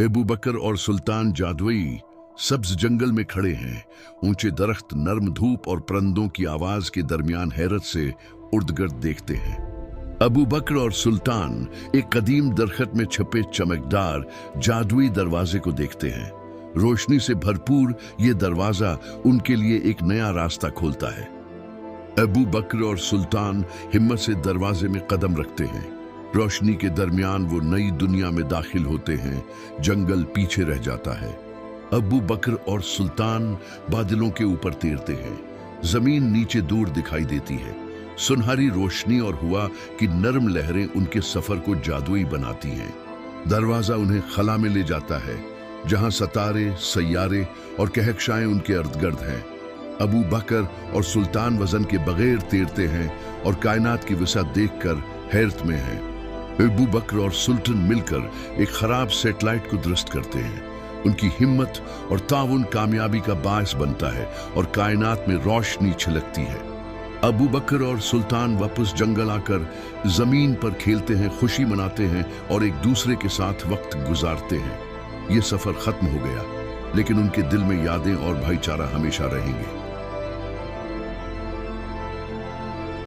अबू बकर और सुल्तान जादुई सब्ज जंगल में खड़े हैं। ऊंचे दरख्त नर्म धूप और परिंदों की आवाज के दरमियान हैरत से उर्दगिर्द देखते हैं। अबू बकर और सुल्तान एक कदीम दरख्त में छुपे चमकदार जादुई दरवाजे को देखते हैं। रोशनी से भरपूर ये दरवाजा उनके लिए एक नया रास्ता खोलता है। अबू बकर और सुल्तान हिम्मत से दरवाजे में कदम रखते हैं। रोशनी के दरमियान वो नई दुनिया में दाखिल होते हैं। जंगल पीछे रह जाता है। अबू बकर और सुल्तान बादलों के ऊपर तैरते हैं। जमीन नीचे दूर दिखाई देती है। सुनहरी रोशनी और हवा की नरम लहरें उनके सफर को जादुई बनाती हैं। दरवाजा उन्हें खला में ले जाता है, जहां सितारे, सैयारे और कहकशाएं उनके इर्द-गिर्द हैं। अबू बकर और सुल्तान वजन के बगैर तैरते हैं और कायनात की विसात देखकर हैरत में हैं। अबू बकर और सुल्तान मिलकर एक खराब सैटेलाइट को दुरुस्त करते हैं। उनकी हिम्मत और ताउन कामयाबी का बायस बनता है और कायनात में रोशनी छिलकती है। अबू बकर और सुल्तान वापस जंगल आकर जमीन पर खेलते हैं, खुशी मनाते हैं और एक दूसरे के साथ वक्त गुजारते हैं। ये सफर खत्म हो गया, लेकिन उनके दिल में यादें और भाईचारा हमेशा रहेंगे।